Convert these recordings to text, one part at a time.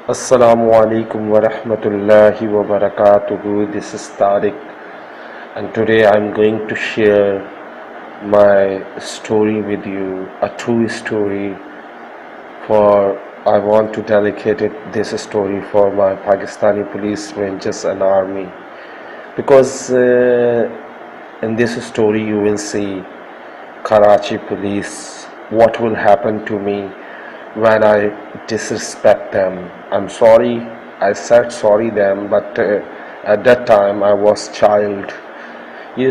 Assalamu alaikum wa rahmatullahi wa barakatuhu. This is Tariq, and today I'm going to share my story with you, a true story. For I want to dedicate this story for my Pakistani police, rangers, and army, because in this story you will see Karachi police, what will happen to me when I disrespect them. I'm sorry, I said sorry them, but at that time I was child. یہ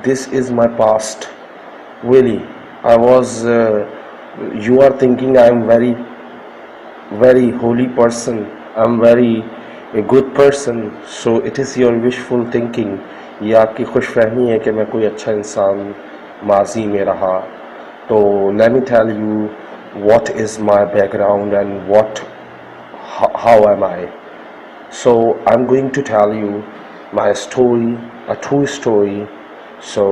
this is my past. Really, I was you are thinking I am very holy person, I'm very a good person, so it is your wishful thinking. یہ آپ کی خوش فہمی ہے کہ میں کوئی اچھا انسان ماضی میں رہا. تو let me tell you what is my background and how am I. So I'm going to tell you my story, a true story. So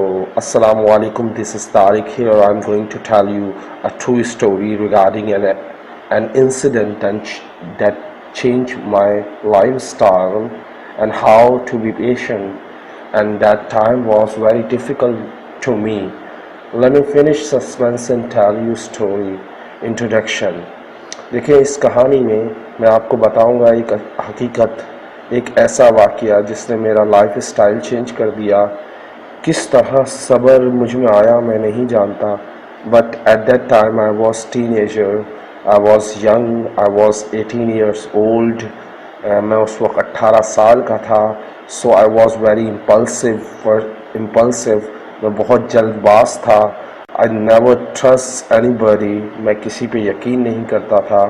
assalamu alaikum, this is Tariq here. I'm going to tell you a true story regarding an incident that changed my lifestyle and how to be patient, and that time was very difficult to me. Let me finish suspense and tell you story. Introduction. دیکھیں اس کہانی میں آپ کو بتاؤں گا ایک حقیقت, ایک ایسا واقعہ جس نے میرا لائف اسٹائل چینج کر دیا. کس طرح صبر مجھ میں آیا میں نہیں جانتا, but at that time I was teenager, I was young, I was 18 years old. میں اس وقت 18 سال کا تھا. سو آئی واز ویری امپلسو. میں بہت جلد باز تھا. I never trust anybody. میں کسی پہ یقین نہیں کرتا تھا.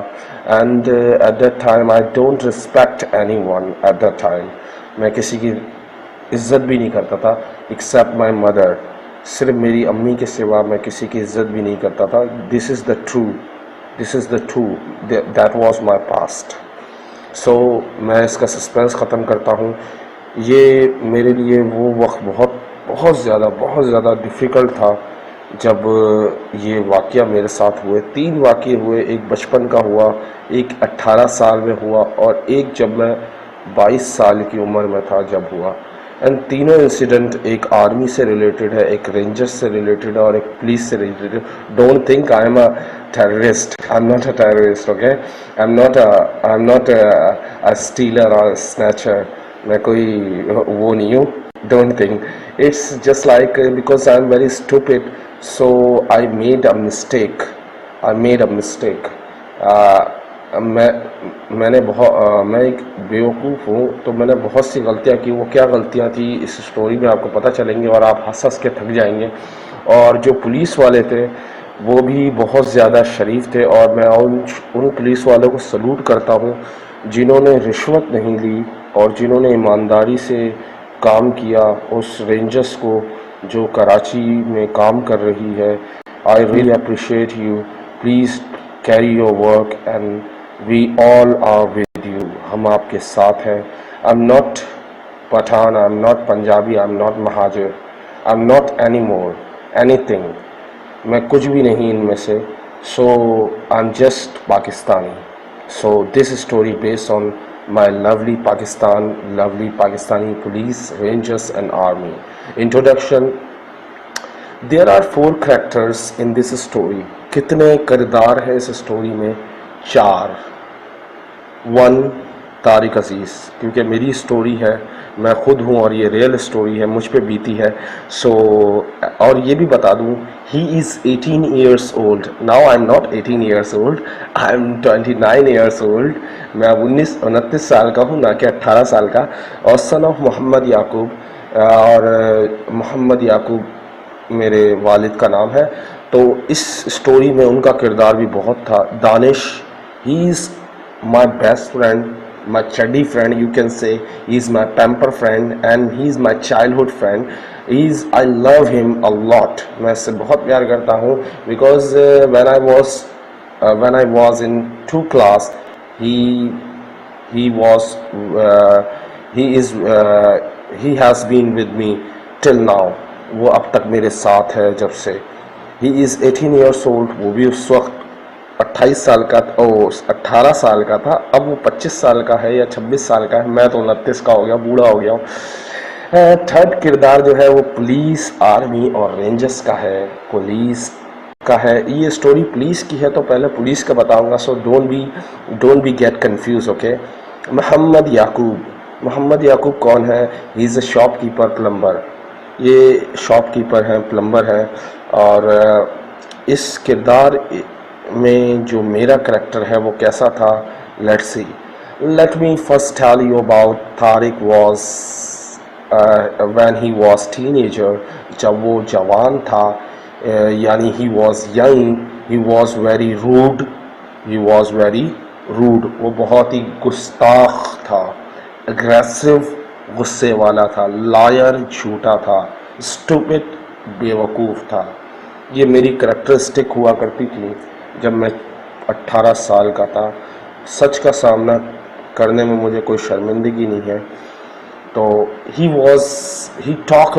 And at that time I don't respect anyone at that time. میں کسی کی عزت بھی نہیں کرتا تھا except my mother. صرف میری امی کے سوا میں کسی کی عزت بھی نہیں کرتا تھا. This is the true. That was my past. So میں اس کا سسپینس ختم کرتا ہوں. یہ میرے لیے وہ وقت بہت زیادہ ڈیفیکلٹ تھا جب یہ واقعہ میرے ساتھ ہوئے. 3 واقعے ہوئے, ایک بچپن کا ہوا, ایک 18 سال میں ہوا, اور ایک جب میں 22 سال کی عمر میں تھا جب ہوا. اینڈ تینوں انسیڈنٹ ایک آرمی سے ریلیٹڈ ہے, ایک رینجر سے ریلیٹڈ ہے, اور ایک پولیس سے ریلیٹڈ ہے. Don't think I am a terrorist. I am not a terrorist. Okay, I am not a stellar اور اسنیچر. میں کوئی وہ نہیں ہوں. Don't think. It's just like because I'm very stupid, so I made a mistake. میں ایک بیوقوف ہوں, تو میں نے بہت سی غلطیاں کی. وہ کیا غلطیاں تھیں اس سٹوری میں آپ کو پتہ چلیں گے, اور آپ ہنس کے تھک جائیں گے. اور جو پولیس والے تھے وہ بھی بہت زیادہ شریف تھے, اور میں ان پولیس والوں کو سلوٹ کرتا ہوں جنہوں نے رشوت نہیں لی اور جنہوں نے ایمانداری سے کام کیا. اس رینجرس کو جو کراچی میں کام کر رہی ہے, I really appreciate you. Please carry your work and we all are with you. ہم آپ کے ساتھ ہیں. I am not Pathan, I am not Punjabi, I am not Muhajir, I am not any more anything. میں کچھ بھی نہیں ان میں سے. So I am just Pakistani. So this story based on my lovely Pakistan, lovely Pakistani police, rangers and army. Introduction. There are 4 characters in this story. کتنے کردار ہیں اس سٹوری میں؟ 4. 1 طارق عزیز, کیونکہ میری سٹوری ہے, میں خود ہوں اور یہ ریئل سٹوری ہے, مجھ پہ بیتی ہے. سو اور یہ بھی بتا دوں, he is 18 years old. Now I am not 18 years old, I am 29 years old. میں اب 29 سال کا ہوں, نہ کہ 18 سال کا. اور son of محمد یعقوب, اور محمد یعقوب میرے والد کا نام ہے. تو اس سٹوری میں ان کا کردار بھی بہت تھا. دانش, he is my best friend, my chuddy friend, you can say. He is my pamper friend and he is my childhood friend. I love him a lot. میں اس سے بہت پیار کرتا ہوں, because when I was in 2 class, he was he has been with me till now. وہ اب تک میرے ساتھ ہے جب سے. he is 18 years old. وہ بھی اس وقت 18 سال کا تھا. اب وہ 25 سال کا ہے یا 26 سال کا ہے. میں تو 29 کا ہو گیا, بوڑھا ہو گیا ہوں. تھرڈ کردار جو ہے وہ پولیس, آرمی اور رینجرز کا ہے. پولیس کا ہے. یہ سٹوری پولیس کی ہے تو پہلے پولیس کا بتاؤں گا, so don't be get confused. Okay. Muhammad Yaqub کون ہے؟ He is a shopkeeper, plumber. یہ شاپ کیپر ہیں, پلمبر ہیں. اور اس کردار میں جو میرا کریکٹر ہے وہ کیسا تھا, let me first tell you about Tariq was when he was teenager. جب وہ جوان تھا, یعنی he was young, he was very rude. وہ بہت ہی گستاخ تھا, اگریسو, غصے والا تھا, لائر, جھوٹا تھا, اسٹوپڈ, بیوقوف تھا. یہ میری کریکٹرسٹک ہوا کرتی تھی جب میں 18 سال کا تھا. سچ کا سامنا کرنے میں مجھے کوئی شرمندگی نہیں ہے. تو he talk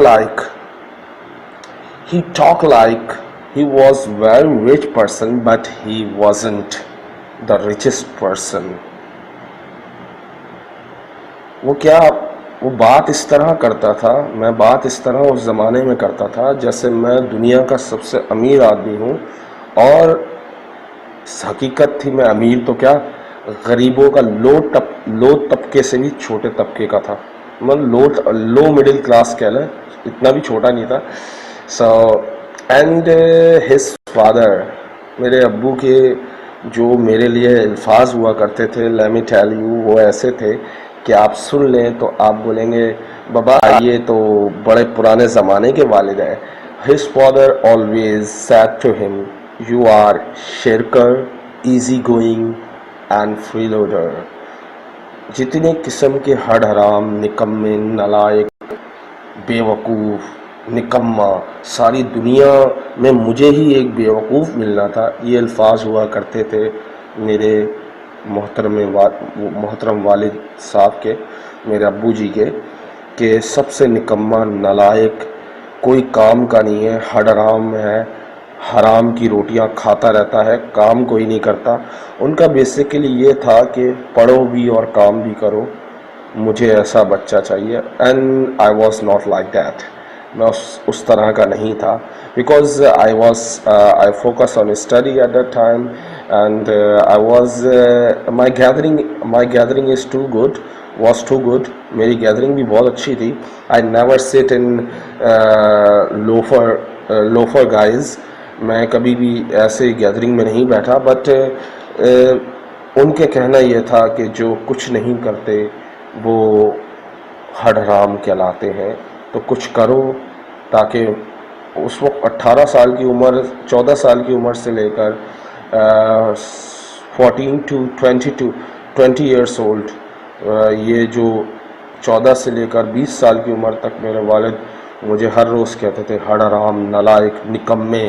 like he was very rich person, but he wasn't the richest person. وہ بات اس طرح کرتا تھا, میں بات اس طرح اس زمانے میں کرتا تھا جیسے میں دنیا کا سب سے امیر آدمی ہوں, اور حقیقت تھی میں امیر تو کیا, غریبوں کا لو طبقے سے بھی چھوٹے طبقے کا تھا. لو مڈل کلاس کہہ لیں, اتنا بھی چھوٹا نہیں تھا. سو اینڈ ہز فادر, میرے ابو کے جو میرے لیے الفاظ ہوا کرتے تھے, لیٹ می ٹیل یو, وہ ایسے تھے کہ آپ سن لیں تو آپ بولیں گے بابا یہ تو بڑے پرانے زمانے کے والد ہیں. His father always said to him, you are shirker, easy going and freeloader. جتنے قسم کے ہڈ حرام, نکمے, نالائق, بیوقوف, نکما, ساری دنیا میں مجھے ہی ایک بیوقوف ملنا تھا. یہ الفاظ ہوا کرتے تھے میرے محترم والد صاحب کے, میرے ابو جی کے, کہ سب سے نکما, نالائق, کوئی کام کا نہیں ہے, ہڈ حرام ہے, حرام کی روٹیاں کھاتا رہتا ہے, کام کوئی نہیں کرتا. ان کا بیسیکلی یہ تھا کہ پڑھو بھی اور کام بھی کرو, مجھے ایسا بچہ چاہیے. And I was not like that. میں اس طرح کا نہیں تھا, because I focus on study at that time, and my gathering is too good. میری گیدرنگ بھی بہت اچھی تھی. آئی نیور سٹ ان لوفر گائز. میں کبھی بھی ایسے گیدرنگ میں نہیں بیٹھا, بٹ ان کے کہنا یہ تھا کہ جو کچھ نہیں کرتے وہ ہڈ حرام کہلاتے ہیں. تو کچھ کرو, تاکہ اس وقت 18 سال کی عمر, 14 سال کی عمر سے لے کر 14 to 20 ایئرس اولڈ, یہ جو 14 سے لے کر 20 سال کی عمر تک میرے والد مجھے ہر روز کہتے تھے ہڈ حرام, نالائق, نکمے,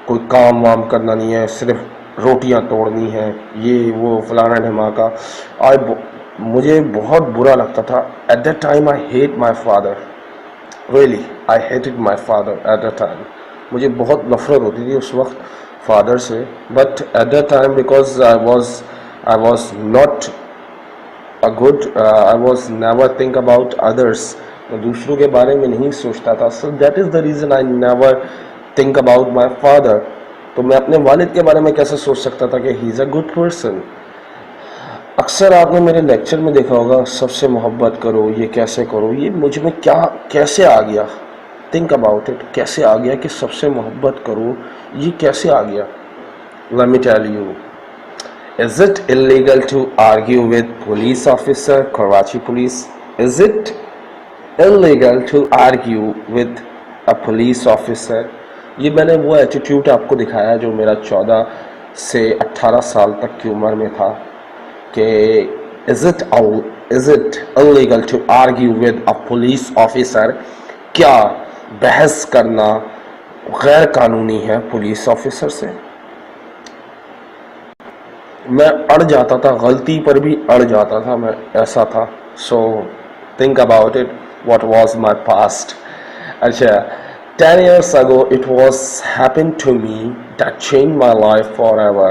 کوئی کام وام کرنا نہیں ہے, صرف روٹیاں توڑنی ہیں, یہ وہ فلانا ڈھماکا. مجھے بہت برا لگتا تھا. At that time I hate my father, really I hated my father at that time. مجھے بہت نفرت ہوتی تھی اس وقت فادر سے. But at that time because I was not a good I was never think about others, میں دوسروں کے بارے میں نہیں سوچتا تھا. so that is the reason I never think about my father. تو میں اپنے والد کے بارے میں کیسے سوچ سکتا تھا کہ he is a good person. اکثر آپ نے میرے لیکچر میں دیکھا ہوگا سب سے محبت کرو, یہ کیسے کرو, یہ مجھ میں کیسے آ گیا. think about it, کیسے آ گیا کہ سب سے محبت کرو, یہ کیسے آ گیا. let me tell you. Is it illegal to argue with police officer, Karachi police? Is it illegal to argue with a police officer? یہ میں نے وہ ایٹیٹیوڈ آپ کو دکھایا جو میرا 14 سے 18 سال تک کی عمر میں تھا, کہ is it illegal to argue with a police officer? کیا بحث کرنا غیر قانونی ہے پولیس آفیسر سے؟ میں اڑ جاتا تھا, غلطی پر بھی اڑ جاتا تھا, میں ایسا تھا. سو think about it, what was my past. Acha, 10 years ago it was happened to me that changed my life forever.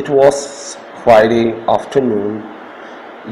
It was Friday afternoon.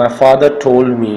My father told me,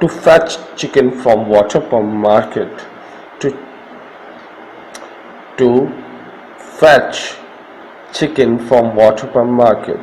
to fetch chicken from water pump market, to fetch chicken from water pump market.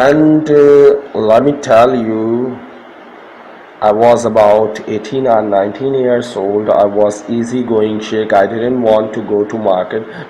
And let me tell you, I was about 18 or 19 years old. I was easy going chick. I didn't want to go to market.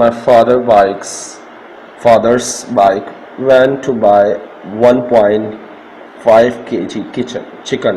my father's bike, went to buy 1.5 kg chicken.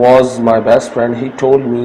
was my best friend. He told me,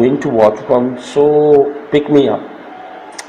going to water pump, so pick me up.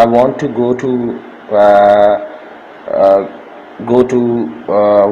I want to go to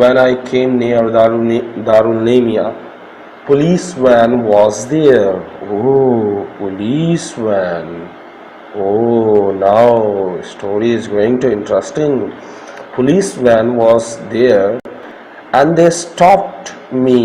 When I came near Darul Nemia, police van was there. Oh, police van. Oh, now story is going to interesting. Police van was there, and they stopped me.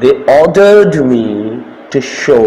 They ordered me to show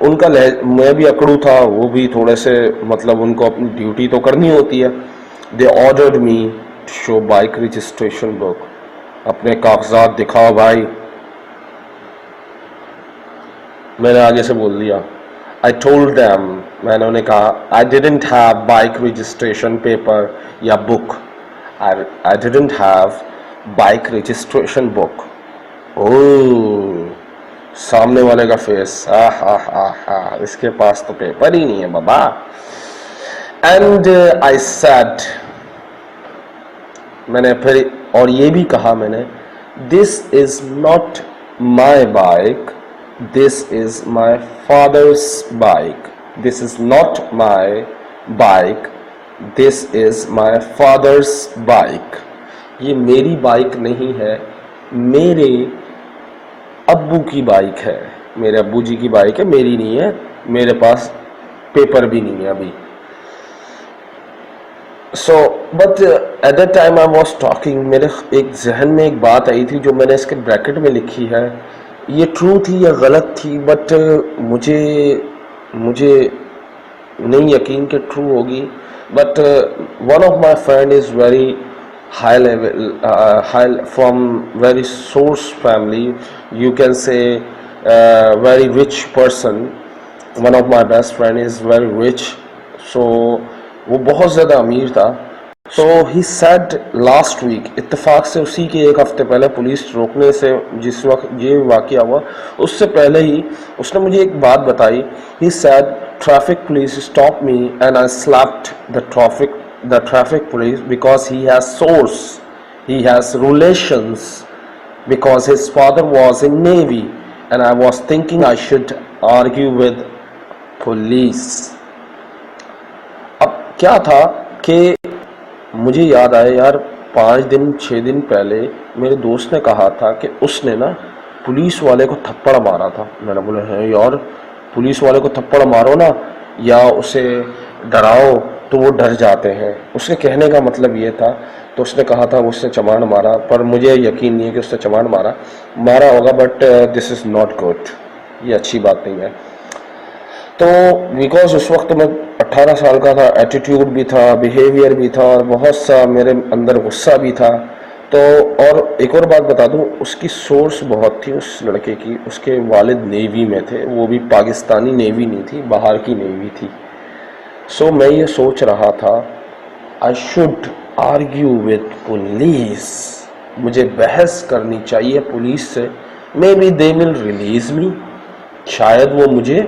ان کا میں بھی اکڑو تھا، وہ بھی تھوڑے سے مطلب ان کو اپنی ڈیوٹی تو کرنی ہوتی ہے. They ordered me to show bike registration book. اپنے کاغذات دکھاؤ بھائی. میں نے آگے سے بول دیا I told them, میں نے انہیں کہا I didn't have bike registration paper یا book. I didn't have bike registration book. سامنے والے کا فیس اس کے پاس تو پیپر ہی نہیں ہے بابا. اینڈ I said, میں نے پھر اور یہ بھی کہا میں نے this is not my bike, this is my father's bike. This is not my bike, this is my father's bike. یہ میری بائک نہیں ہے، میرے ابو کی بائک ہے، میرے ابو جی کی بائک ہے، میری نہیں ہے. میرے پاس پیپر بھی نہیں ہے ابھی. So, but at that time I was talking, میرے ایک ذہن میں ایک بات آئی تھی جو میں نے اس کے بریکٹ میں لکھی ہے. یہ ٹرو تھی یا غلط تھی، بٹ مجھے نہیں یقین کہ ٹرو ہوگی. But one of my friend is very high level, from very source family, you can say very rich person. One of my best friend is very rich, so وہ بہت زیادہ امیر تھا. So he said last week, اتفاق سے اسی کے ایک ہفتے پہلے پولیس روکنے سے جس وقت یہ واقعہ ہوا اس سے پہلے ہی اس نے مجھے ایک بات بتائی. He said traffic police stopped me and I slapped the traffic police because he has source, he has relations, because his father was in Navy, and I was thinking I should argue with police. اب کیا تھا کہ مجھے یاد آیا یار 6 دن پہلے میرے دوست نے کہا تھا کہ اس نے نا پولیس والے کو تھپڑ مارا تھا. میں نے بولا ہے یار پولیس والے کو تھپڑ مارو نا یا اسے ڈراؤ تو وہ ڈر جاتے ہیں. اس کے کہنے کا مطلب یہ تھا. تو اس نے کہا تھا اس نے چماڑ مارا، پر مجھے یقین نہیں ہے کہ اس نے چماڑ مارا ہوگا. But this is not good, یہ اچھی بات نہیں ہے. تو بیکاز اس وقت میں 18 سال کا تھا، ایٹیٹیوڈ بھی تھا، بیہیویئر بھی تھا، اور بہت سا میرے اندر غصہ بھی تھا. تو اور ایک اور بات بتا دوں، اس کی سورس بہت تھی اس لڑکے کی. اس کے والد نیوی میں تھے، وہ بھی پاکستانی نیوی نہیں تھی، باہر کی نیوی تھی. سو میں یہ سوچ رہا تھا I should argue with police. مجھے بحث کرنی چاہیے پولیس سے. Maybe they will release me. شاید وہ مجھے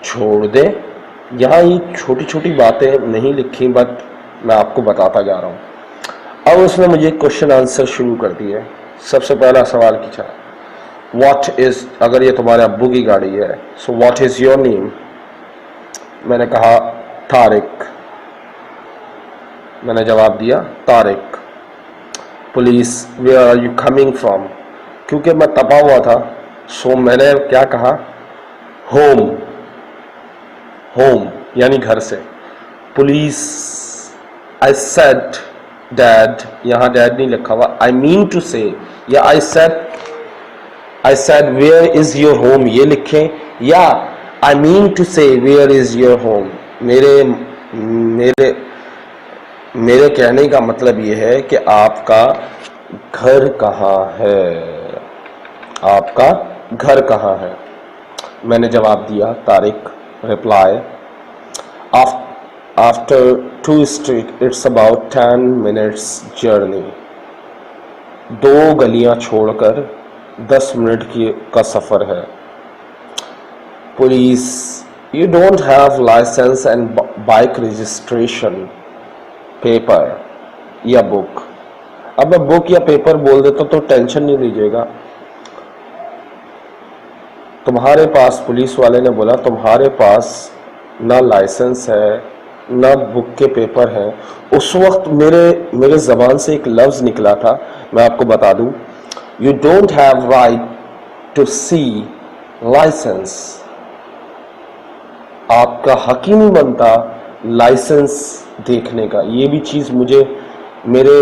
چھوڑ دے. یہاں یہ چھوٹی چھوٹی باتیں نہیں لکھی، بٹ میں آپ کو بتاتا جا رہا ہوں. اب اس نے مجھے کوشچن آنسر شروع کر دیے. سب سے پہلا سوال کیا، واٹ از، اگر یہ تمہارے ابو کی گاڑی ہے so what is your name. میں نے کہا طارق. میں نے جواب دیا Tariq. Police where are you coming from. کیونکہ میں تپا ہوا تھا سو میں نے کیا کہا، ہوم یعنی گھر سے. پولیس. I said dad. یہاں ڈیڈ نہیں لکھا ہوا. I mean to say یا I said where is your home یہ لکھیں، یا I mean to say where is your home. میرے کہنے کا مطلب یہ ہے کہ آپ کا گھر کہاں ہے، آپ کا گھر کہاں ہے. میں نے جواب دیا Tariq. reply after 2 street it's about 10 minutes journey. 2 گلیاں چھوڑ کر 10 منٹ کا سفر ہے. Police. you don't have license and bike registration paper یا book. اب میں بک یا پیپر بول دیتا تو ٹینشن نہیں لیجیے گا. تمہارے پاس، پولیس والے نے بولا تمہارے پاس نہ لائسنس ہے نہ بک کے پیپر ہیں. اس وقت میرے زبان سے ایک لفظ نکلا تھا، میں آپ کو بتا دوں. You don't have right to see license. آپ کا حق ہی نہیں بنتا لائسنس دیکھنے کا. یہ بھی چیز مجھے میرے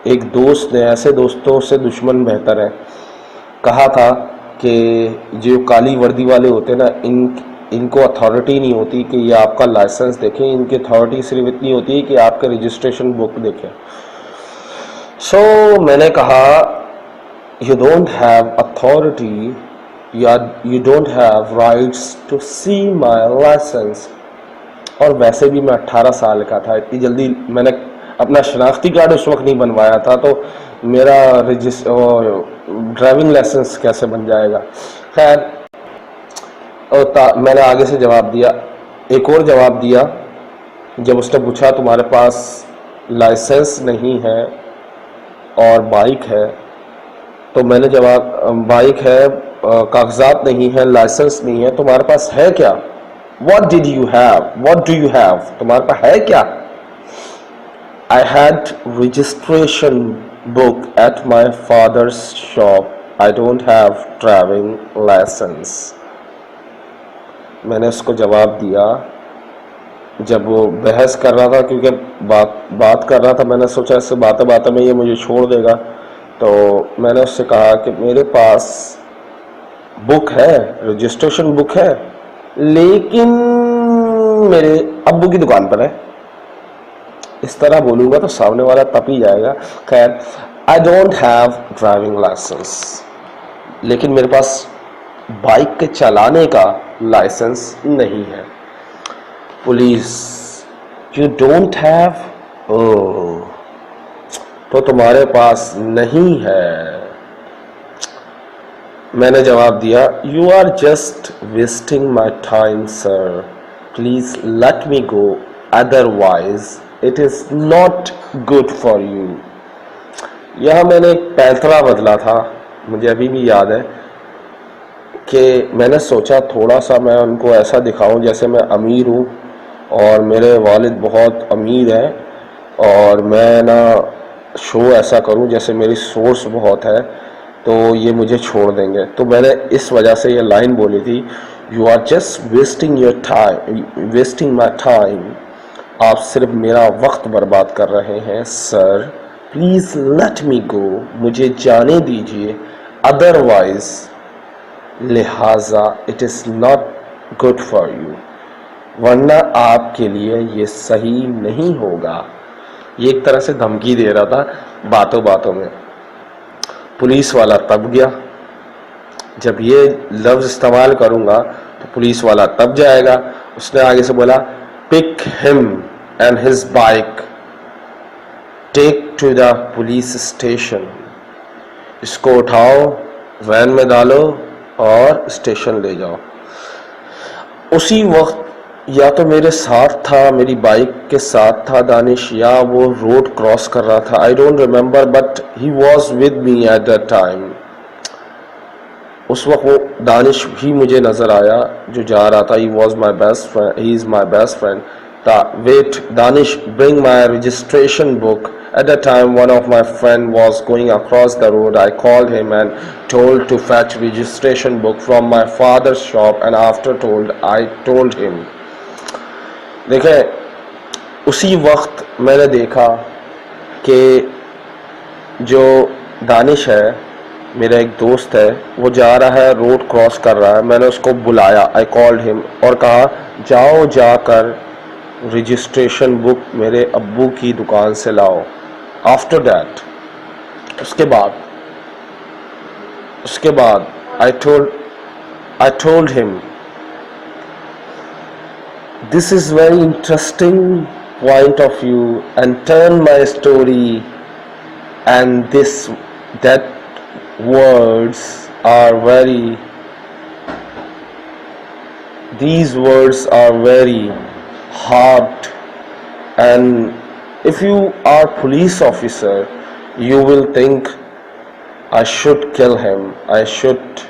ایک دوست نے، ایسے دوستوں سے دشمن بہتر ہے، کہا تھا کہ جو کالی وردی والے ہوتے ہیں نا، ان کو اتھارٹی نہیں ہوتی کہ یہ آپ کا لائسنس دیکھیں, ان کی اتھارٹی صرف اتنی ہوتی ہے کہ آپ کا رجسٹریشن بک دیکھیں. سو میں نے کہا you don't have authority, you don't have rights to see my license. اور ویسے بھی میں 18 سال کا تھا, اتنی جلدی میں نے اپنا شناختی کارڈ اس وقت نہیں بنوایا تھا, تو میرا ڈرائیونگ لائسنس کیسے بن جائے گا. خیر میں نے آگے سے جواب دیا, ایک اور جواب دیا جب اس نے پوچھا تمہارے پاس لائسنس نہیں ہے اور بائک ہے, تو میں نے جواب, بائک ہے, کاغذات نہیں ہے, لائسنس نہیں ہے, تمہارے پاس ہے کیا؟ What did you have? What do you have? تمہارے پاس ہے کیا؟ I had registration book at my father's shop. I don't have driving license. میں نے اس کو جواب دیا جب وہ بحث کر رہا تھا, کیونکہ بات کر رہا تھا, میں نے سوچا اس سے باتیں میں یہ مجھے چھوڑ دے گا, تو میں نے اس سے کہا کہ میرے پاس بک ہے, رجسٹریشن بک ہے, لیکن میرے ابو کی دکان پر ہے. اس طرح بولوں گا تو سامنے والا تپ ہی جائے گا. خیر, I don't have driving license, لیکن میرے پاس بائک کے چلانے کا لائسنس نہیں ہے. پولیس, you don't have, تو تمہارے پاس نہیں ہے. میں نے جواب دیا, you are just wasting my time sir, please let me go, otherwise it is not good for you. یہاں میں نے ایک پینترا بدلا تھا, مجھے ابھی بھی یاد ہے کہ میں نے سوچا تھوڑا سا میں ان کو ایسا دکھاؤں جیسے میں امیر ہوں اور میرے والد بہت امیر ہیں, اور میں نا شو ایسا کروں جیسے میری سورس بہت ہے, تو یہ مجھے چھوڑ دیں گے. تو میں نے اس وجہ سے یہ لائن بولی تھی, you are just wasting your time, wasting my time, آپ صرف میرا وقت برباد کر رہے ہیں سر, پلیز لیٹ می گو, مجھے جانے دیجیے, ادروائز, لہذا it is not good for you, ورنہ آپ کے لیے یہ صحیح نہیں ہوگا. یہ ایک طرح سے دھمکی دے رہا تھا باتوں باتوں میں. پولیس والا تب گیا, جب یہ لفظ استعمال کروں گا تو پولیس والا تب جائے گا. اس نے آگے سے بولا, pick him and his bike, take to the police station, اس کو اٹھاؤ, وین میں ڈالو اور اسٹیشن لے جاؤ. اسی وقت یا تو میرے ساتھ تھا, میری بائک کے ساتھ تھا دانش, یا وہ روڈ کراس کر رہا تھا, I don't remember, but he was with me at that time. اس وقت وہ دانش بھی مجھے نظر آیا جو جا رہا تھا. He was my best friend, he is my best friend. Wait, Danish, bring my registration book. At that time, one of my friend was going across the road. I called him and told to fetch registration book from my father's shop, and after I told him. دیکھیں, اسی وقت میں نے دیکھا کہ جو دانش ہے, میرا ایک دوست ہے, وہ جا رہا ہے, روڈ کراس کر رہا ہے. میں نے اس کو بلایا, I called him, اور کہا جاؤ, جا کر رجسٹریشن بک میرے ابو کی دکان سے لاؤ. آفٹر دیٹ, اس کے بعد I told him, this is very interesting point of view, and turn my story, and that words are these words are very hard, and if you are police officer, you will think I should kill him, I should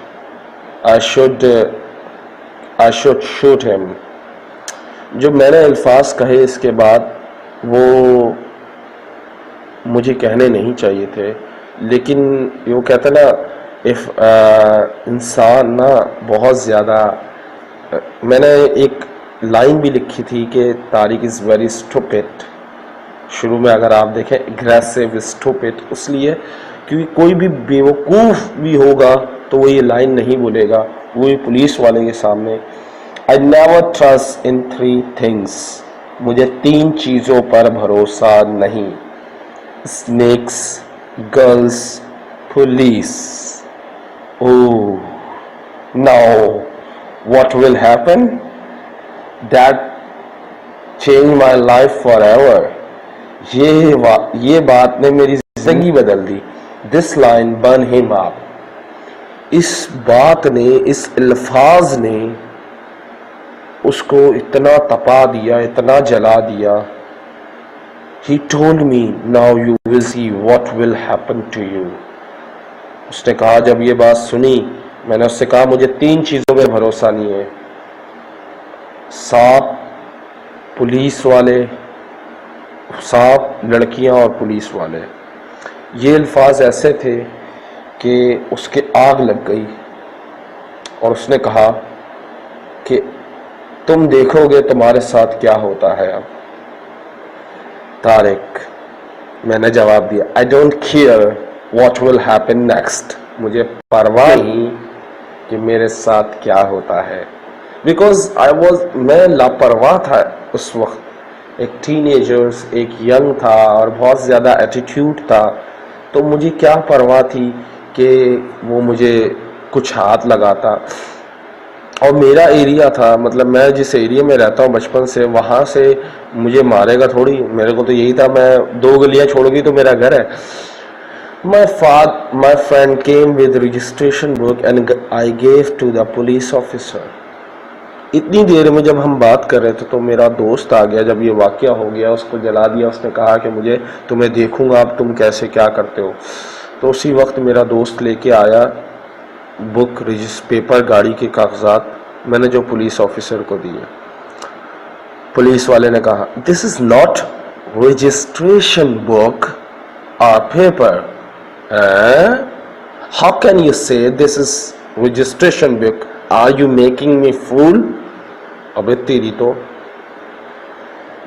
shoot him. جو میں نے الفاظ کہے اس کے بعد وہ مجھے کہنے نہیں چاہیے تھے, لیکن وہ کہتے نا, انسان نا بہت زیادہ, میں نے ایک لائن بھی لکھی تھی کہ طارق از ویری اسٹوپڈ. شروع میں اگر آپ دیکھیں, اگریسو اسٹوپڈ, اس لیے کیونکہ کوئی بھی بیوقوف بھی ہوگا تو وہ یہ لائن نہیں بولے گا, وہ پولیس والے کے سامنے. I never trust in three things. مجھے تین چیزوں پر بھروسہ نہیں. Snakes, girls, police. Oh, now what will happen? That changed my life forever. یہ بات نے میری زندگی بدل دی. This line burned him up. اس بات نے, اس الفاظ نے اس کو اتنا تپا دیا, اتنا جلا دیا. He told me, now you will see what will happen to you. اس نے کہا, جب یہ بات سنی, میں نے اس سے کہا مجھے تین چیزوں میں بھروسہ نہیں ہے. سانپ, پولیس والے, سانپ, لڑکیاں اور پولیس والے. یہ الفاظ ایسے تھے کہ اس کے آگ لگ گئی اور اس نے کہا کہ تم دیکھو گے تمہارے ساتھ کیا ہوتا ہے. اب طارق, میں نے جواب دیا, I don't care what will happen next. مجھے پرواہ نہیں کہ میرے ساتھ کیا ہوتا ہے. Because میں لاپرواہ تھا اس وقت. ایک ٹین ایجرز, ایک ینگ تھا اور بہت زیادہ ایٹیٹیوڈ تھا, تو مجھے کیا پرواہ تھی کہ وہ مجھے کچھ ہاتھ لگاتا. اور میرا ایریا تھا, مطلب میں جس ایریا میں رہتا ہوں بچپن سے, وہاں سے مجھے مارے گا تھوڑی. میرے کو تو یہی تھا, میں 2 گلیاں چھوڑ گئی تو میرا گھر ہے. My friend came with registration book and I gave to the police officer. اتنی دیر میں جب ہم بات کر رہے تھے تو میرا دوست آ گیا. جب یہ واقعہ ہو گیا, اس کو جلا دیا. اس نے کہا کہ مجھے تمہیں دیکھوں گا اب تم کیسے کیا کرتے ہو. تو اسی وقت میرا دوست لے کے آیا بک, پیپر, گاڑی کے کاغذات. میں نے جو پولیس آفیسر کو دیے. پولیس والے نے کہا, دس از ناٹ رجسٹریشن بک اور paper. How can you say this is registration book? Are you making me fool? ابے تیری تو,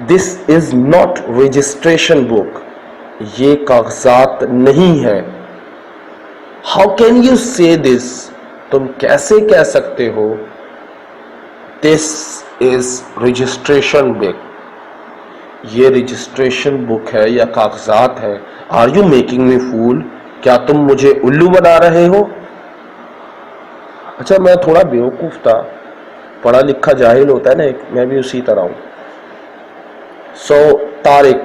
دس از ناٹ رجسٹریشن بک, یہ کاغذات نہیں ہے. ہاؤ کین یو سے دس؟ تم کیسے کہہ سکتے ہو دس از رجسٹریشن بک؟ یہ رجسٹریشن بک ہے یا کاغذات ہے. آر یو میکنگ می فول؟ کیا تم مجھے الو بنا رہے ہو؟ اچھا, میں تھوڑا بیوقوف تھا, پڑھا لکھا جاہل ہوتا ہے نا ایک, میں بھی اسی طرح ہوں. So Tariq,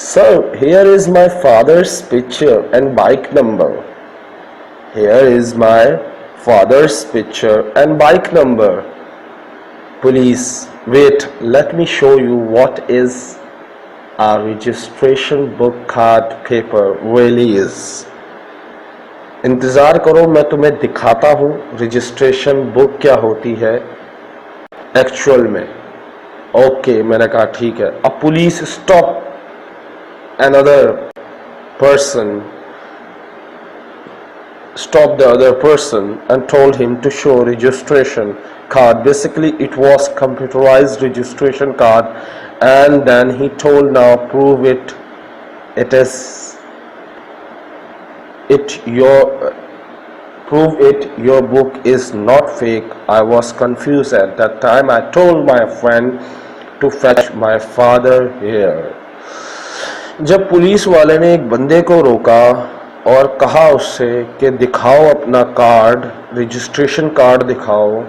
sir here is my father's picture and bike number. Here is my father's picture and bike number. Police, wait, let me show you what is a registration book card paper really is. انتظار کرو, میں تمہیں دکھاتا ہوں registration بک کیا ہوتی ہے actual میں. اوکے, میں نے کہا ٹھیک ہے. اب police stop another person, stopped the other person and told him to show registration card. Basically it was computerized registration card, and then he told, now prove it, it is it your prove it, your book is not fake. I was confused at that time. I told my friend to fetch my father here. جب police والے نے ایک بندے کو روکا اور کہا اس سے کہ دکھاؤ اپنا کارڈ, رجسٹریشن کارڈ دکھاؤ.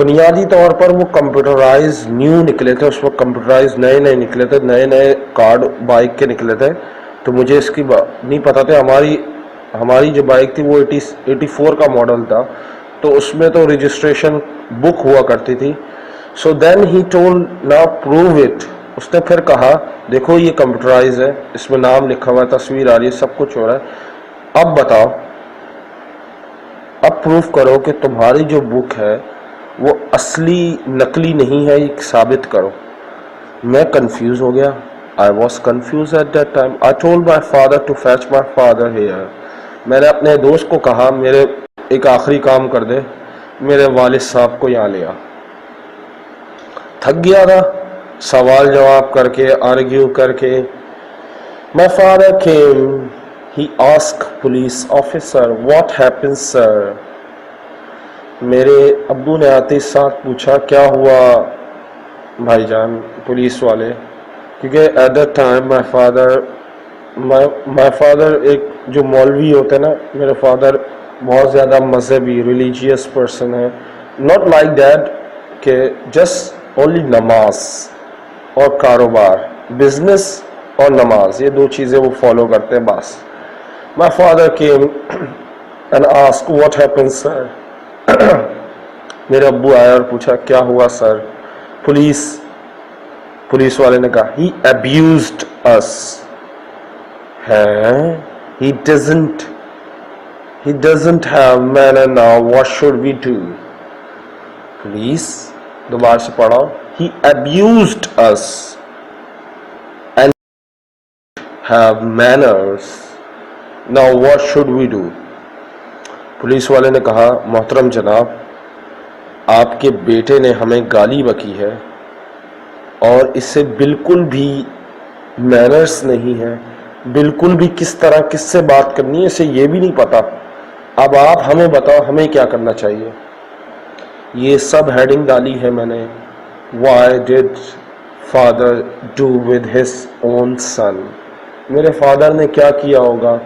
بنیادی طور پر وہ کمپیوٹرائز نیو نکلے تھے اس وقت, کمپیوٹرائز نئے نکلے تھے, نئے کارڈ بائک کے نکلے تھے. تو مجھے اس کی نہیں پتا تھا. ہماری جو بائک تھی وہ 84 کا ماڈل تھا, تو اس میں تو رجسٹریشن بک ہوا کرتی تھی. So then he told, now prove it. اس نے پھر کہا دیکھو یہ کمپیوٹرائز ہے, اس میں نام لکھا ہوا ہے, تصویر آ رہی ہے, سب کچھ ہو رہا ہے. اب بتاؤ, اب پروف کرو کہ تمہاری جو بک ہے وہ اصلی نقلی نہیں ہے, یہ ثابت کرو. میں کنفیوز ہو گیا. I was confused at that time. I told my father to fetch my father here. میں نے اپنے دوست کو کہا میرے ایک آخری کام کر دے, میرے والد صاحب کو یہاں لیا. تھک گیا تھا سوال جواب کر کے, آرگیو کر کے. My father came. He asked police officer, what happened sir? میرے ابو نے آتے ساتھ پوچھا کیا ہوا بھائی جان پولیس والے، کیونکہ at that time my father ایک جو مولوی ہوتے ہیں نا، میرے فادر بہت زیادہ مذہبی ریلیجیس پرسن ہے، ناٹ لائک دیٹ کہ جسٹ اونلی نماز اور کاروبار، بزنس اور نماز، یہ دو چیزیں وہ فالو کرتے ہیں بس. My father came and ask what happen sir. میرے ابو آئے اور پوچھا کیا ہوا سر. پولیس والے نے کہا he abused us. He doesn't have manner now what should we do. Police دوبارہ سے پڑھو. He abused us and have manners now what should we do. Police والے نے کہا محترم جناب، آپ کے بیٹے نے ہمیں گالی بکی ہے اور اس سے بالکل بھی مینرز نہیں ہے، بالکل بھی کس طرح کس سے بات کرنی ہے اسے یہ بھی نہیں پتا. اب آپ ہمیں بتاؤ ہمیں کیا کرنا چاہیے. یہ سب ہیڈنگ ڈالی ہے میں نے. Why did father do with his own son. میرے فادر نے کیا کیا ہوگا.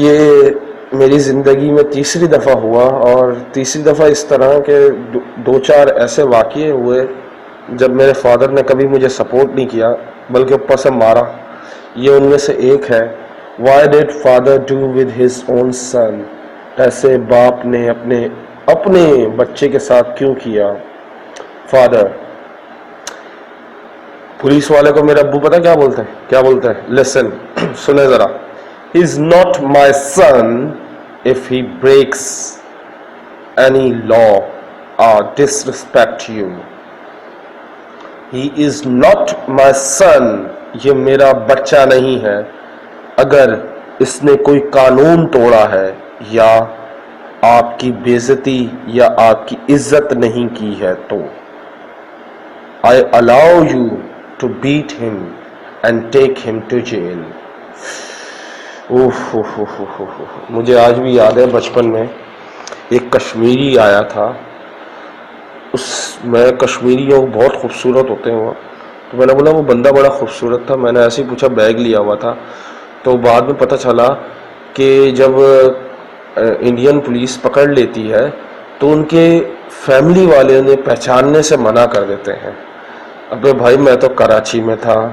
یہ میری زندگی میں تیسری دفعہ ہوا، اور تیسری دفعہ اس طرح کے دو چار ایسے واقعے ہوئے جب میرے فادر نے کبھی مجھے سپورٹ نہیں کیا بلکہ اوپر سے مارا. یہ ان میں سے ایک ہے. Why did father do with his own son. ایسے باپ نے اپنے بچے کے ساتھ کیوں کیا. فادر. پولیس والے کو میرے ابو پتہ کیا بولتے ہیں لسن سنیں ذرا. He is not my son if he breaks any law or disrespect you. He is not my son. یہ میرا بچہ نہیں ہے اگر اس نے کوئی قانون توڑا ہے یا آپ کی بے عزتی یا آپ کی عزت نہیں کی ہے تو. I allow you to beat him and take him to jail. مجھے آج بھی یاد ہے بچپن میں ایک کشمیری آیا تھا. کشمیریوں بہت خوبصورت ہوتے ہیں وہ، تو میں نے بولا وہ بندہ بڑا خوبصورت تھا. میں نے ایسے ہی پوچھا، بیگ لیا ہوا تھا. تو بعد میں پتہ چلا کہ جب انڈین پولیس پکڑ لیتی ہے تو ان کے فیملی والے انہیں پہچاننے سے منع کر دیتے ہیں. ابے بھائی میں تو کراچی میں تھا،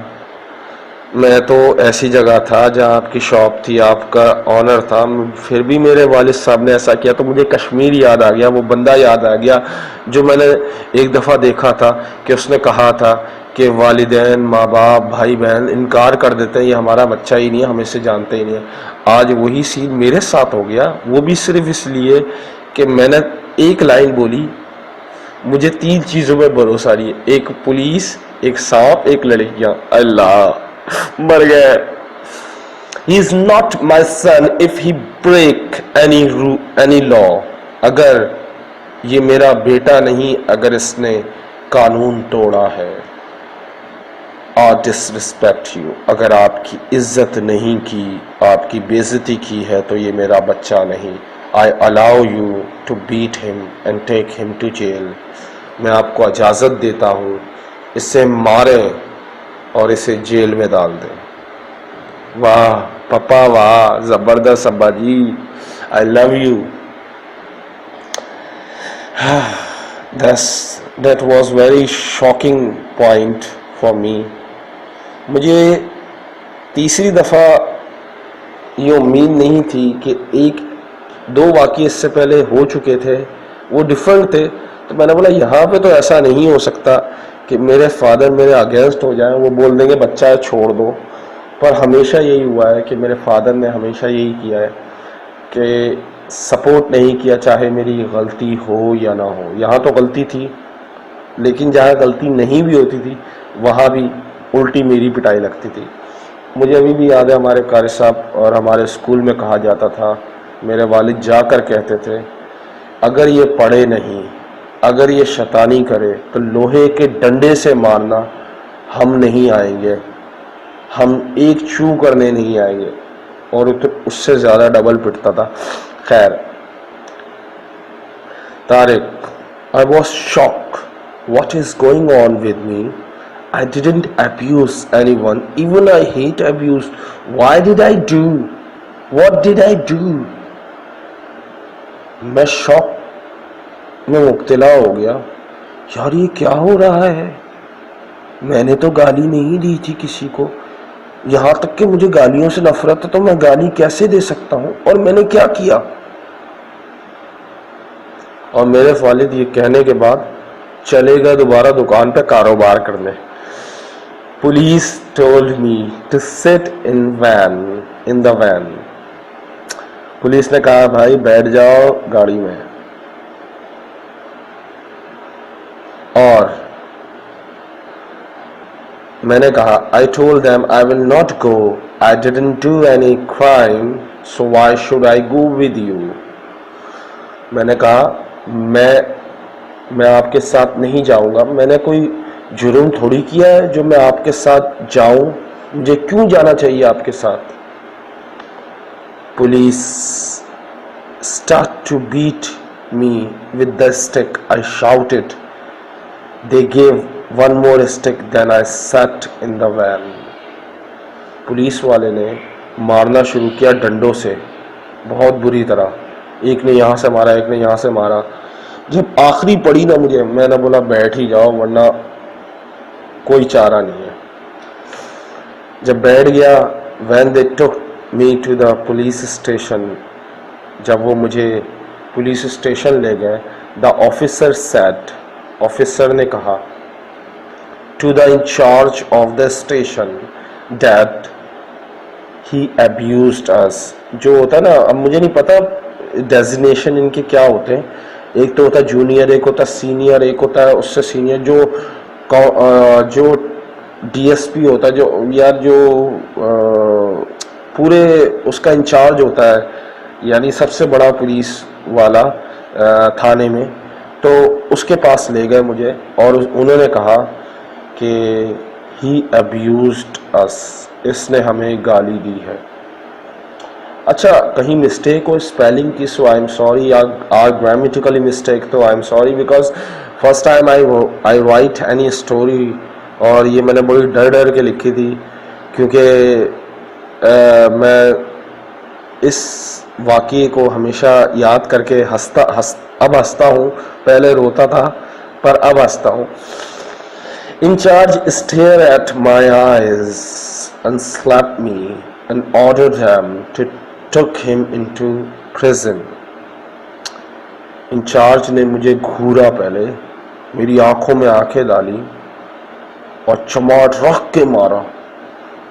میں تو ایسی جگہ تھا جہاں آپ کی شاپ تھی، آپ کا آنر تھا، پھر بھی میرے والد صاحب نے ایسا کیا. تو مجھے کشمیر یاد آ گیا، وہ بندہ یاد آ گیا جو میں نے ایک دفعہ دیکھا تھا کہ اس نے کہا تھا کہ والدین ماں باپ بھائی بہن انکار کر دیتے ہیں، یہ ہمارا بچہ ہی نہیں ہے، ہم اسے جانتے ہی نہیں ہیں. آج وہی سین میرے ساتھ ہو گیا، وہ بھی صرف اس لیے کہ میں نے ایک لائن بولی. مجھے 3 چیزوں پہ بھروسہ نہیں ہے، ایک پولیس، ایک سانپ، ایک لڑکیاں. اللہ مر گئے. He is not my son if he break any law. اگر یہ میرا بیٹا نہیں اگر اس نے قانون توڑا ہے. or disrespect you. اگر آپ کی عزت نہیں کی، آپ کی بے عزتی کی ہے تو یہ میرا بچہ نہیں. I allow you to beat him and take him to jail. میں آپ کو اجازت دیتا ہوں اسے ماریں اور اسے جیل میں ڈال دیں. واہ پپا واہ، زبردست ابا جی، I love you. That was very shocking point for me. مجھے تیسری دفعہ یہ امید نہیں تھی کہ 1-2 واقعے اس سے پہلے ہو چکے تھے، وہ ڈیفرنٹ تھے. تو میں نے بولا یہاں پہ تو ایسا نہیں ہو سکتا کہ میرے فادر میرے اگینسٹ ہو جائیں، وہ بول دیں گے بچہ ہے چھوڑ دو. پر ہمیشہ یہی ہوا ہے کہ میرے فادر نے ہمیشہ یہی کیا ہے کہ سپورٹ نہیں کیا، چاہے میری غلطی ہو یا نہ ہو. یہاں تو غلطی تھی، لیکن جہاں غلطی نہیں بھی ہوتی تھی وہاں بھی الٹی میری پٹائی لگتی تھی. مجھے ابھی بھی یاد ہے ہمارے قاری صاحب اور ہمارے اسکول میں کہا جاتا تھا، میرے والد جا کر کہتے تھے اگر یہ پڑھے نہیں، اگر یہ شیطانی کرے تو لوہے کے ڈنڈے سے مارنا، ہم نہیں آئیں گے، ہم ایک چو کرنے نہیں آئیں گے. اور اس سے زیادہ ڈبل پٹتا تھا. خیر Tariq, I was shocked. What is going on with me? I didn't abuse anyone. Even I hate abuse. Why did I do? What did I do? میں شوق میں مبتلا ہو گیا. یار یہ کیا ہو رہا ہے؟ میں نے تو گالی نہیں دی تھی کسی کو. یہاں تک کہ مجھے گالیوں سے نفرت ہے تو میں گالی کیسے دے سکتا ہوں؟ اور میں نے کیا کیا؟ اور میرے والد یہ کہنے کے بعد چلے گئے دوبارہ دکان پہ کاروبار کرنے. Police told me to sit in the when. Police نے کہا بھائی بیٹھ جاؤ گاڑی میں. اور میں نے کہا I told them I will not go. I didn't do any crime, so why should I go with you? میں نے کہا میں آپ کے ساتھ نہیں جاؤں گا. میں نے کوئی جرم تھوڑی کیا ہے جو میں آپ کے ساتھ جاؤں. مجھے کیوں جانا چاہیے آپ کے ساتھ؟ Police start to beat me with the stick. I shouted. They gave one more stick, then I sat in the van. Police والے نے مارنا شروع کیا ڈنڈوں سے بہت بری طرح. ایک نے یہاں سے مارا, ایک نے یہاں سے مارا. جب آخری پڑی نا مجھے, میں نے بولا بیٹھ ہی جاؤ ورنہ کوئی چارہ نہیں ہے. جب بیٹھ گیا, when they took me to the police station, جب وہ مجھے پولیس اسٹیشن لے گئے, the officer said, آفیسر نے کہا to the in charge of the station that he abused us. جو ہوتا ہے نا, اب مجھے نہیں پتا ڈیزنیشن ان کے کیا ہوتے ہیں, ایک تو ہوتا ہے جونیئر, ایک ہوتا ہے سینئر, ایک ہوتا ہے اس سے سینئر. جو ڈی ایس پی ہوتا ہے, جو یار جو پورے اس کا انچارج ہوتا ہے, یعنی سب سے بڑا پولیس والا تھانے میں, تو اس کے پاس لے گئے مجھے اور انہوں نے کہا کہ ہی ابیوزڈ اس, اس نے ہمیں گالی دی ہے. اچھا کہیں مسٹیک ہو اسپیلنگ کی so I am sorry, are grammatically mistake تو I am sorry, because first time I write any story, اور یہ میں نے بڑی ڈر کے لکھی تھی کیونکہ میں اس واقعے کو ہمیشہ یاد کر کے اب ہنستا ہوں. پہلے روتا تھا پر اب ہنستا ہوں. Incharge stared at my eyes and slapped me and ordered them to took him into prison. In charge نے مجھے گھورا, پہلے میری آنکھوں میں آنکھیں ڈالی اور چماٹ رکھ کے مارا.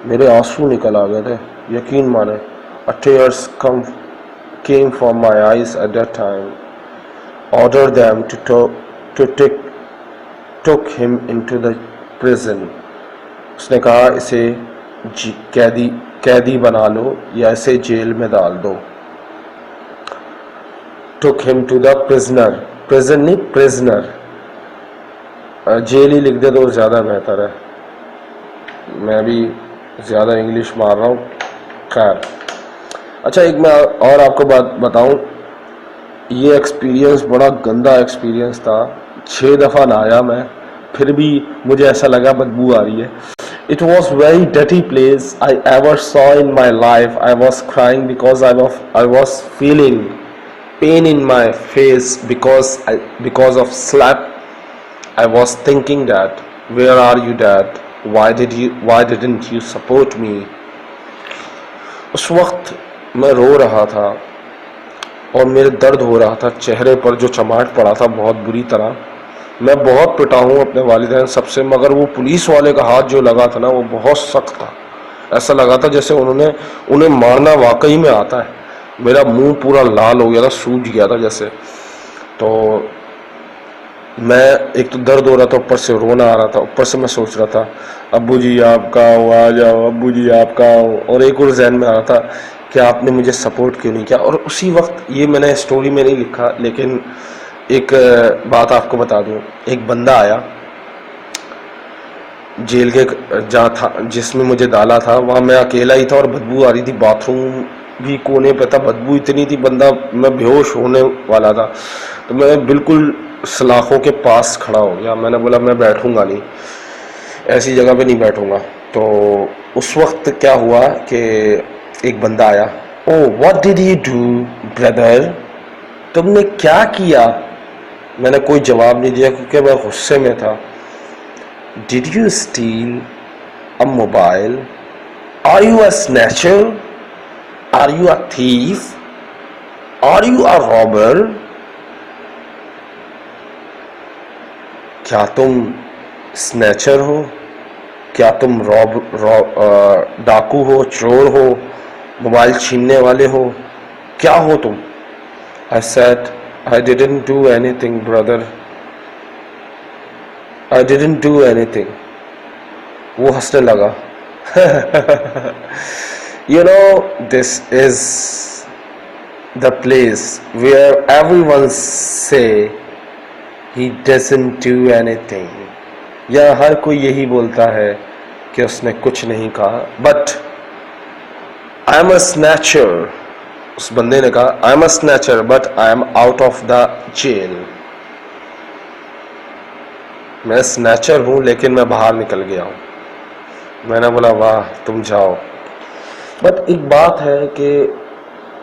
میرے آنسو نکل آ گئے تھے, یقین مانے. Tears came from my eyes at that time. Ordered them to took him into the prison. اس نے کہا اسے قیدی بنا لو یا اسے جیل میں ڈال دو. took him to the prisoner. prison نہیں prisoner, جیل ہی لکھ دے تو زیادہ بہتر ہے. میں بھی زیادہ انگلش مار رہا ہوں. خیر اچھا, ایک میں اور آپ کو بات بتاؤں. یہ ایکسپیرینس بڑا گندا ایکسپیرینس تھا. 6 دفعہ نہایا میں, پھر بھی مجھے ایسا لگا بدبو آ رہی ہے. It was very dirty place I ever saw in my life. I was crying because I was feeling pain in my face because of slap. I was thinking that where are you dad? Why didn't you support me? اس وقت میں رو رہا تھا اور میرے درد ہو رہا تھا چہرے پر, جو چماٹ پڑا تھا بہت بری طرح. میں بہت پٹا ہوں اپنے والدین سب سے, مگر وہ پولیس والے کا ہاتھ جو لگا تھا نا وہ بہت سخت تھا. ایسا لگا تھا جیسے انہیں مارنا واقعی میں آتا ہے. میرا منہ پورا لال ہو گیا تھا, سوج گیا تھا جیسے. تو میں ایک تو درد ہو رہا تھا, اوپر سے رونا آ رہا تھا, اوپر سے میں سوچ رہا تھا ابو جی آپ کا ہو, آ جاؤ ابو جی آپ کا ہو. اور ایک اور ذہن میں آ رہا تھا کہ آپ نے مجھے سپورٹ کیوں نہیں کیا. اور اسی وقت یہ میں نے اسٹوری میں نہیں لکھا, لیکن ایک بات آپ کو بتا دوں. ایک بندہ آیا جیل کے جہاں تھا جس میں مجھے ڈالا تھا, وہاں میں اکیلا ہی تھا اور بدبو آ رہی تھی. باتھ روم بھی کونے پہ تھا, بدبو اتنی تھی, بندہ میں بے ہوش ہونے والا تھا. تو میں بالکل سلاخوں کے پاس کھڑا ہو گیا. میں نے بولا میں بیٹھوں گا نہیں, ایسی جگہ پہ نہیں بیٹھوں گا. تو اس وقت کیا ہوا کہ ایک بندہ آیا. Oh what did you do brother, تم نے کیا کیا؟ میں نے کوئی جواب نہیں دیا کیونکہ میں غصے میں تھا. Did you steal a mobile? Are you a snatcher? Are you a thief? Are you a robber? کیا تم اسنیچر ہو؟ کیا تم ڈاکو ہو, چور ہو, موبائل چھیننے والے ہو, کیا ہو تم؟ I said, I didn't do anything, brother. I didn't do anything. وہ ہنسنے لگا. You know, this is the place where everyone say he doesn't do anything. یا ہر کوئی یہی بولتا ہے کہ اس نے کچھ نہیں کہا. But I'm a snatcher. اس بندے نے کہا I am a snatcher but I am out of the jail. میں snatcher ہوں لیکن میں باہر نکل گیا ہوں. میں نے بولا واہ تم جاؤ. بٹ ایک بات ہے کہ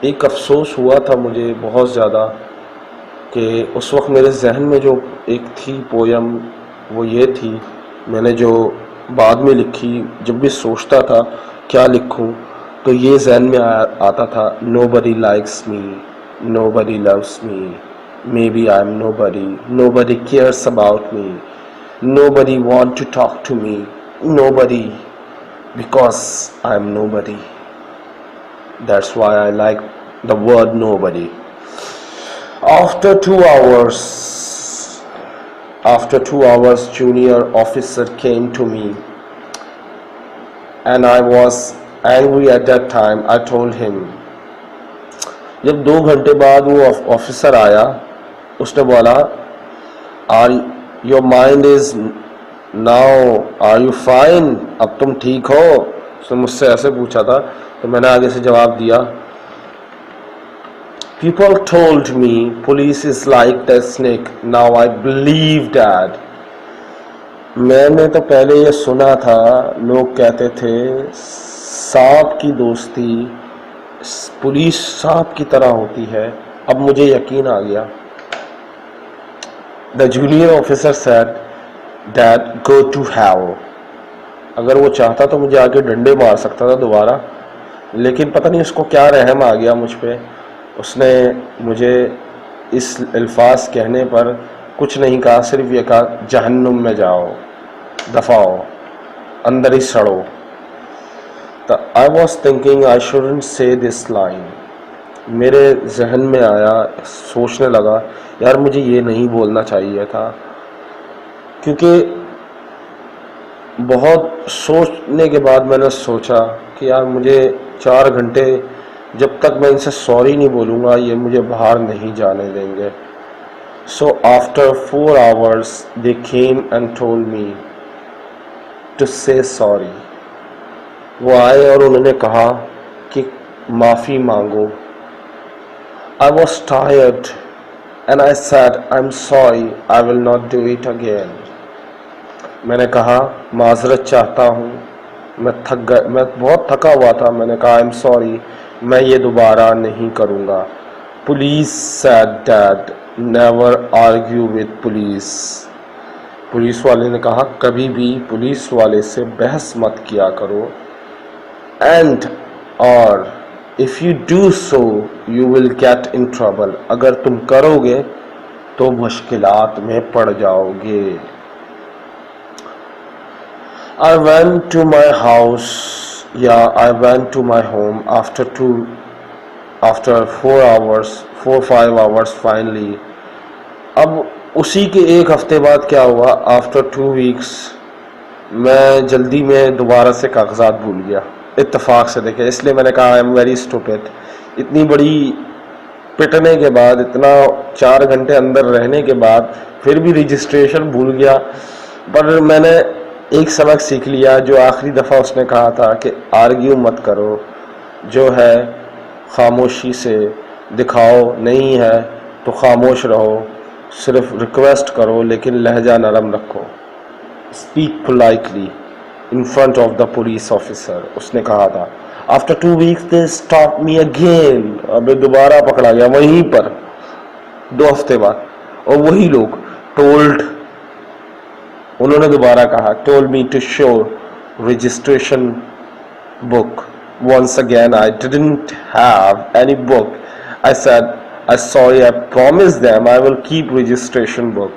ایک افسوس ہوا تھا مجھے بہت زیادہ کہ اس وقت میرے ذہن میں جو ایک تھی پویم وہ یہ تھی, میں نے جو بعد میں لکھی, جب بھی سوچتا تھا کیا لکھوں تو یہ ذہن میں آتا تھا, nobody likes me, nobody loves me, maybe I'm nobody, nobody cares about me, nobody want to talk to me, nobody, because I'm nobody. That's why I like the word nobody. After 2 hours, junior officer came to me and I was angry at that time. I told him. جب 2 گھنٹے بعد وہ officer آیا, اس نے بولا your mind is now, are you fine, اب تم ٹھیک ہو؟ اس نے مجھ سے ایسے پوچھا تھا تو میں نے آگے سے جواب دیا, people told me police is like the snake, now I believe that. میں نے تو پہلے یہ سنا تھا, لوگ کہتے تھے سانپ کی دوستی پولیس سانپ کی طرح ہوتی ہے, اب مجھے یقین آ گیا. The junior officer said that go to hell. اگر وہ چاہتا تو مجھے آگے ڈنڈے مار سکتا تھا دوبارہ, لیکن پتہ نہیں اس کو کیا رحم آ گیا مجھ پہ. اس نے مجھے اس الفاظ کہنے پر کچھ نہیں کہا, صرف یہ کہا جہنم میں جاؤ, دفع ہو, اندر ہی سڑو. I was thinking I shouldn't say this line. میرے ذہن میں آیا, سوچنے لگا یار مجھے یہ نہیں بولنا چاہیے تھا, کیونکہ بہت سوچنے کے بعد میں نے سوچا کہ یار مجھے 4 گھنٹے جب تک میں ان سے سوری نہیں بولوں گا یہ مجھے باہر نہیں جانے دیں گے. So after 4 hours they came and told me to say sorry. وہ آئے اور انہوں نے کہا کہ معافی مانگو. I was tired and I said I'm sorry, I will not do it again. میں نے کہا معذرت چاہتا ہوں, میں بہت تھکا ہوا تھا. میں نے کہا I'm sorry, میں یہ دوبارہ نہیں کروں گا. Police said that never argue with police. Police والے نے کہا کبھی بھی پولیس والے سے بحث مت کیا کرو. And or if you do so you will get in trouble. اگر تم کرو گے تو مشکلات میں پڑ جاؤ گے. I went to my house. I went to my home after 4-5 hours finally. اب اسی کے 1 ہفتے بعد کیا ہوا, after 2 weeks میں جلدی میں دوبارہ سے کاغذات بھول گیا اتفاق سے. دیکھیں اس لیے میں نے کہا I am very stupid. اتنی بڑی پٹنے کے بعد, اتنا 4 گھنٹے اندر رہنے کے بعد پھر بھی رجسٹریشن بھول گیا. پر میں نے ایک سبق سیکھ لیا, جو آخری دفعہ اس نے کہا تھا کہ آرگیو مت کرو, جو ہے خاموشی سے دکھاؤ، نہیں ہے تو خاموش رہو، صرف ریکویسٹ کرو لیکن لہجہ نرم رکھو. Speak politely in front of the police officer. اس نے کہا تھا. After 2 weeks they stopped me again. اب دوبارہ پکڑا گیا وہیں پر 2 ہفتے بعد. اور وہی لوگ انہوں نے دوبارہ کہا told me to show registration book. Once again I didn't have any book. I said, I'm sorry, I promised them I will keep registration book.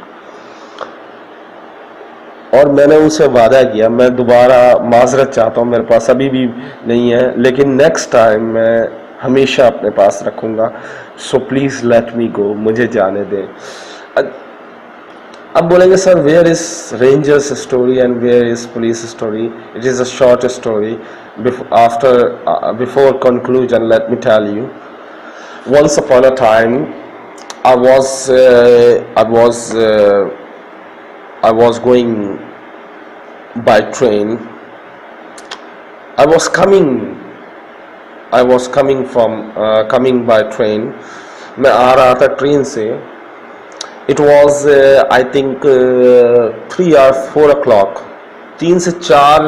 اور میں نے ان سے وعدہ کیا میں دوبارہ معذرت چاہتا ہوں، میرے پاس ابھی بھی نہیں ہے لیکن نیکسٹ ٹائم میں ہمیشہ اپنے پاس رکھوں گا. سو پلیز لیٹ می گو، مجھے جانے دیں. اب بولیں گے sir where is rangers story and where is police story. It is a short story. Before conclusion let me tell you. Once upon a time I was going by train. I was coming by train. میں آ رہا تھا train سے. It was I think 3 or 4 o'clock. 3 سے 4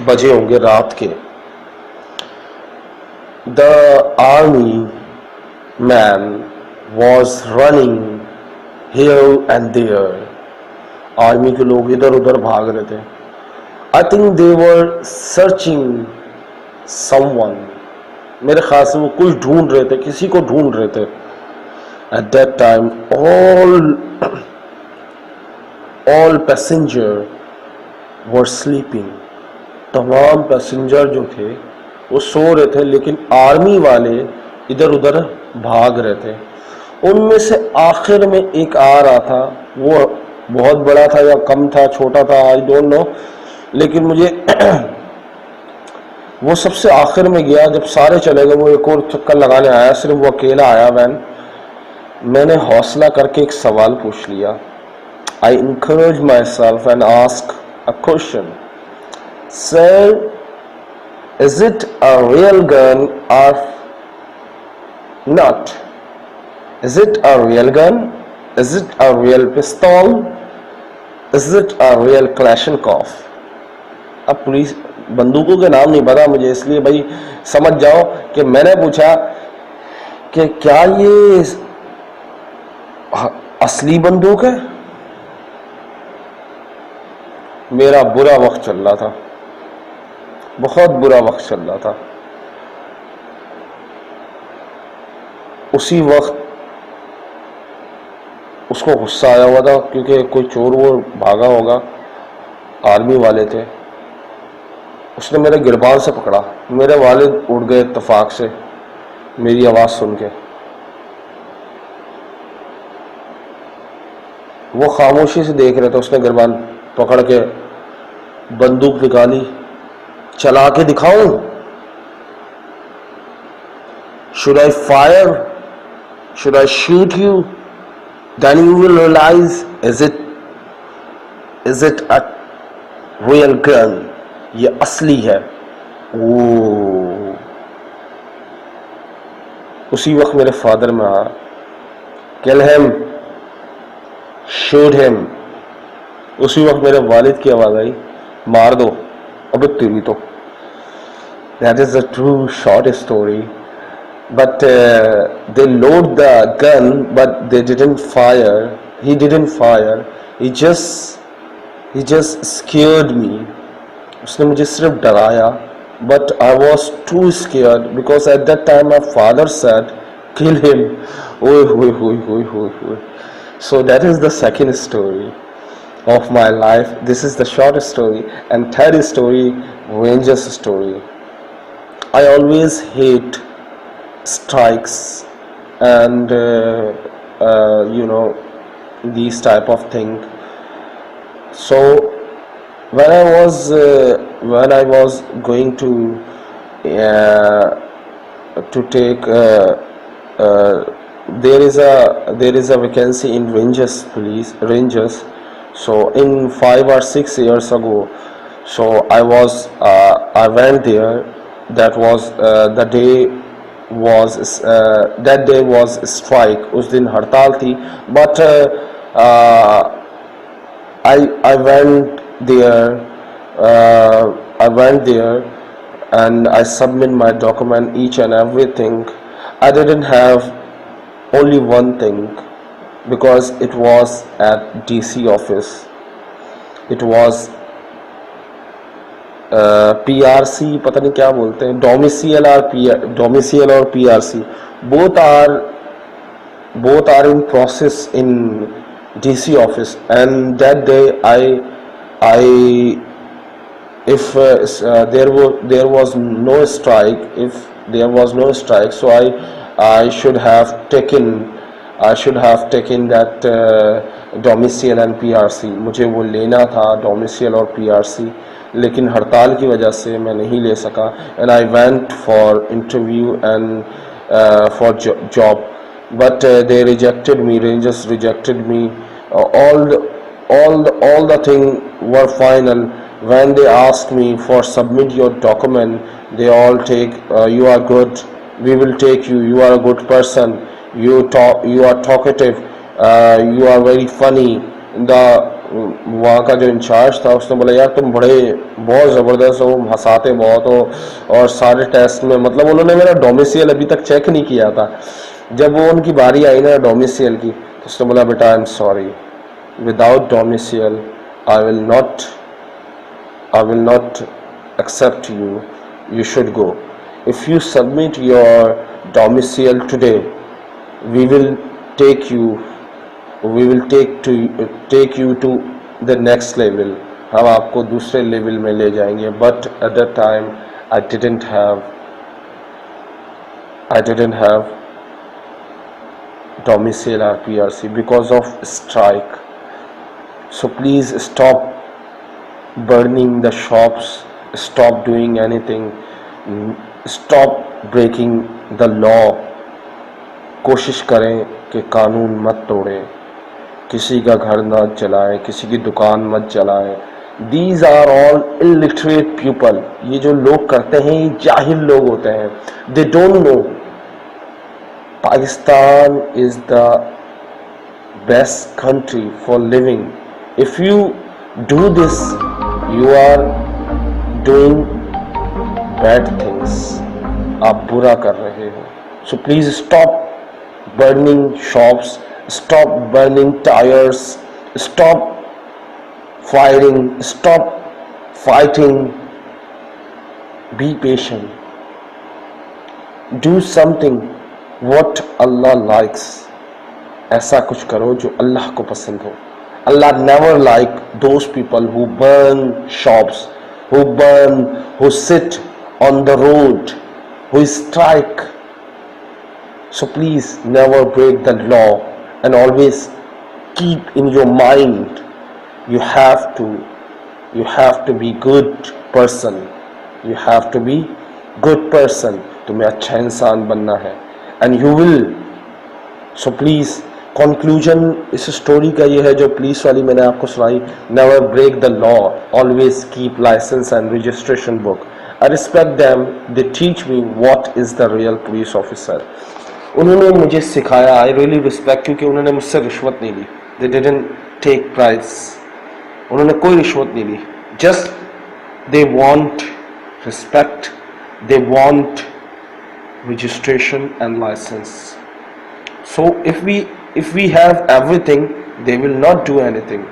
بجے ہوں گے رات کے. The army man was running here and there. Army کے لوگ ادھر ادھر بھاگ رہے تھے. I think they were searching some one. میرے خیال سے وہ کچھ ڈھونڈ رہے تھے، کسی کو ڈھونڈ رہے تھے. At that time all passenger were sleeping. تمام پیسنجر جو تھے وہ سو رہے تھے لیکن آرمی والے ادھر ادھر بھاگ رہے تھے. ان میں سے آخر میں ایک آ رہا تھا. وہ بہت بڑا تھا یا کم تھا، چھوٹا تھا، آئی ڈونٹ نو، لیکن مجھے وہ سب سے آخر میں گیا. جب سارے چلے گئے وہ ایک اور چکر لگانے آیا، صرف وہ اکیلا آیا وین. میں نے حوصلہ کر کے ایک سوال پوچھ لیا. I encouraged myself and asked a question. Sir, is it a real gun or not? Is it a real gun? Is it a real pistol? Is it a real Kalashnikov? اب پولیس بندوقوں کے نام نہیں پتا مجھے، اس لیے بھائی سمجھ جاؤ کہ میں نے پوچھا کہ کیا یہ اصلی بندوق ہے. میرا برا وقت چل رہا تھا، بہت برا وقت چل رہا تھا. اسی وقت اس کو غصہ آیا ہوا تھا کیونکہ کوئی چور وہ بھاگا ہوگا، آرمی والے تھے. اس نے میرے گربان سے پکڑا. میرے والد اٹھ گئے اتفاق سے میری آواز سن کے. وہ خاموشی سے دیکھ رہے تھے. اس نے گربان پکڑ کے بندوق نکالی. چلا کے دکھاؤں؟ Should I fire? Should I shoot you? Then you will realize, is it a real gun? یہ اصلی ہے. اسی وقت میرے فادر میں آیا. Kill him. Shoot him. اسی وقت میرے والد کی آواز آئی، مار دو. اب تیری تو. That is a true short story. But they load the gun, but they didn't fire. He didn't fire. He just scared me. اس نے مجھے صرف ڈرایا. But I was too scared because at that time my father said, kill him. So that is the second story of my life. This is the short story. And third story, Rangers story. I always hate strikes and these type of thing. So when I was going to take there is a vacancy in Rangers. So in 5 or 6 years ago, so I went there. That was the day that day was strike, اس دن ہڑتال تھی. But I went there, I went there and I submit my document, each and everything. I didn't have only one thing, because it was at DC office. It was PRC, پتہ نہیں کیا بولتے ہیں, domicile اور PRC, both are in process in DC office. And that day if there was no strike, so I should have taken that domicile and PRC. مجھے وہ لینا تھا domicile اور PRC, لیکن ہڑتال کی وجہ سے میں نہیں لے سکا. And I went for interview and for job, but they just rejected me. All the thing were final. When they asked me for submit your document, they all take, you are good, we will take you, you are a good person, you are talkative, you are very funny. وہاں کا جو incharge تھا اس نے بولا یار تم بہت زبردست ہو, ہنساتے بہت ہو, اور سارے ٹیسٹ میں, مطلب انہوں نے میرا ڈومیسیل ابھی تک چیک نہیں کیا تھا. جب وہ ان کی باری آئی نا ڈومیسیل کی, تو اس نے بولا بیٹا I am sorry, without domicile I will not accept you. You should go. If you submit your domicile today, we will take you to the next level. ہم آپ کو دوسرے لیول میں لے جائیں گے. But at that time I didn't have domicile or PRC because of strike. So please stop burning the shops, stop doing anything, stop breaking the law. کوشش کریں کہ قانون مت توڑیں, کسی کا گھر نہ جلائیں, کسی کی دکان مت جلائیں. These are all illiterate people. یہ جو لوگ کرتے ہیں یہ جاہل لوگ ہوتے ہیں. They don't know. Pakistan is the best country for living. If you do this, you are doing bad things. آپ برا کر رہے ہو. So please stop burning shops, stop burning tires, stop firing, stop fighting. Be patient. Do something what Allah likes. ایسا کچھ کرو جو اللہ کو پسند ہو. Allah never like those people who burn shops, who sit on the road, who strike. So please never break the law, and always keep in your mind, you have to be good person. You have to be good person. تمہیں اچھا انسان بننا ہے, and you will. So please, conclusion اس story کا یہ ہے جو پولیس والی میں نے آپ کو سنائی. Never break the law, always keep license and registration book. I respect them. They teach me what is the real police officer. انہوں نے مجھے سکھایا. I really respect, کیونکہ انہوں نے مجھ سے رشوت نہیں لی. They didn't take price. انہوں نے کوئی رشوت نہیں لی. Just they want respect, they want registration and license. So if we have everything, they will not do anything.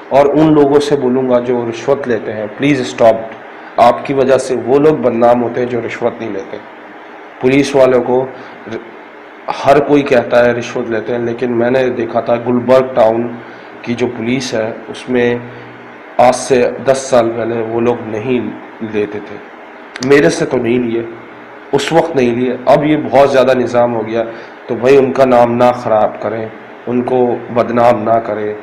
اور ان لوگوں سے بولوں گا جو رشوت لیتے ہیں, پلیز اسٹاپ. آپ کی وجہ سے وہ لوگ بدنام ہوتے ہیں جو رشوت نہیں لیتے. پولیس والوں کو ہر کوئی کہتا ہے رشوت لیتے ہیں, لیکن میں نے دیکھا تھا گلبرگ ٹاؤن کی جو پولیس ہے اس میں آج سے 10 سال پہلے وہ لوگ نہیں لیتے تھے. میرے سے تو نہیں لیے, اس وقت نہیں لیے. اب یہ بہت زیادہ نظام ہو گیا, تو بھائی ان کا نام نہ خراب کریں, ان کو بدنام نہ کریں.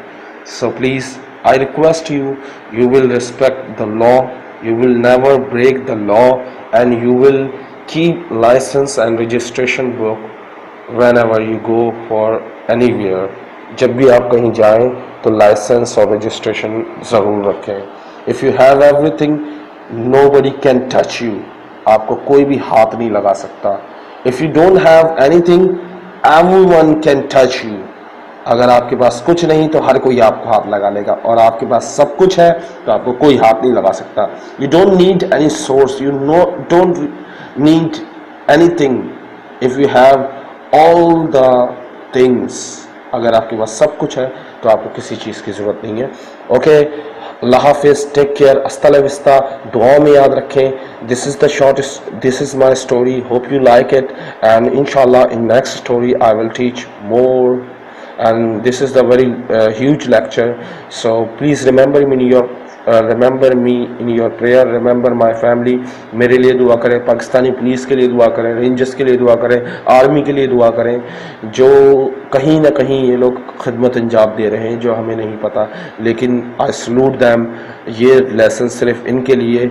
So please, I request you, you will respect the law, you will never break the law, and you will keep license and registration book whenever you go for anywhere. جب بھی آپ کہیں جائیں تو لائسنس اور رجسٹریشن ضرور رکھیں. If you have everything, nobody can touch you. آپ کو کوئی بھی ہاتھ نہیں لگا سکتا. If you don't have anything, everyone can touch you. اگر آپ کے پاس کچھ نہیں تو ہر کوئی آپ کو ہاتھ لگا لے گا, اور آپ کے پاس سب کچھ ہے تو آپ کو کوئی ہاتھ نہیں لگا سکتا. You don't need any source, you don't need anything if you have all the things. اگر آپ کے پاس سب کچھ ہے تو آپ کو کسی چیز کی ضرورت نہیں ہے. اوکے, اللہ حافظ, ٹیک کیئر, ہستا لا وستا. دعاؤں میں یاد رکھیں. This is my story, hope you like it, and inshallah in next story I will teach more, and this is the very huge lecture, so please remember me in your prayer, remember my family. میرے لیے دعا کریں, Pakistani police کے لیے دعا کریں, rangers کے لیے دعا کریں, آرمی کے لیے دعا کریں, جو کہیں نہ کہیں یہ لوگ خدمت انجام دے رہے ہیں جو ہمیں نہیں پتہ, لیکن I salute them. یہ لیسن صرف ان کے لیے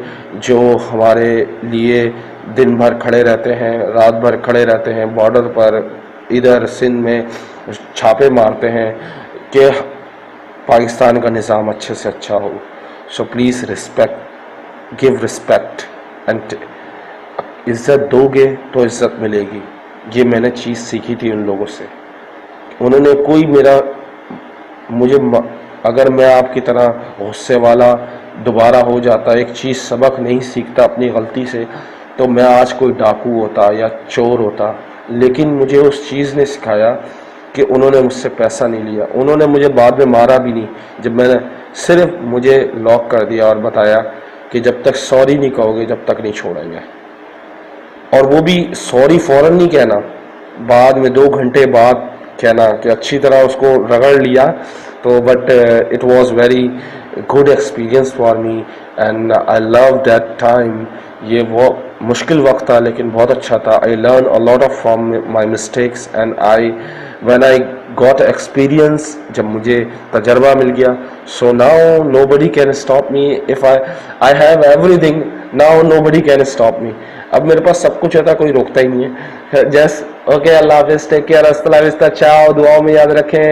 جو ہمارے لیے دن بھر کھڑے رہتے ہیں, رات بھر کھڑے رہتے ہیں بارڈر پر, ادھر سندھ میں چھاپے مارتے ہیں کہ پاکستان کا نظام اچھے سے اچھا ہو. So please respect, give respect, and عزت دو گے تو عزت ملے گی. یہ میں نے چیز سیکھی تھی ان لوگوں سے. انہوں نے کوئی مجھے اگر میں آپ کی طرح غصے والا دوبارہ ہو جاتا, ایک چیز سبق نہیں سیکھتا اپنی غلطی سے, تو میں آج کوئی ڈاکو ہوتا یا چور ہوتا. لیکن مجھے اس چیز نے سکھایا کہ انہوں نے مجھ سے پیسہ نہیں لیا. انہوں نے مجھے بعد میں مارا بھی نہیں, جب میں نے صرف مجھے لاک کر دیا اور بتایا کہ جب تک سوری نہیں کہو گے جب تک نہیں چھوڑیں گے. اور وہ بھی سوری فوراً نہیں کہنا, بعد میں 2 گھنٹے بعد کہنا کہ اچھی طرح اس کو رگڑ لیا. تو but it was very good experience for me and I love that time. یہ وہ مشکل وقت تھا لیکن بہت اچھا تھا. I learned a lot from my mistakes, and when I got experience, جب مجھے تجربہ مل گیا, so now nobody can stop me. If I have everything, now nobody can stop me. اب میرے پاس سب کچھ ہوتا, کوئی روکتا ہی نہیں ہے. جس اوکے, اللہ حافظ, ٹیک کیئر, ہستا لا وستا, چاؤ, دعاؤں میں یاد رکھیں.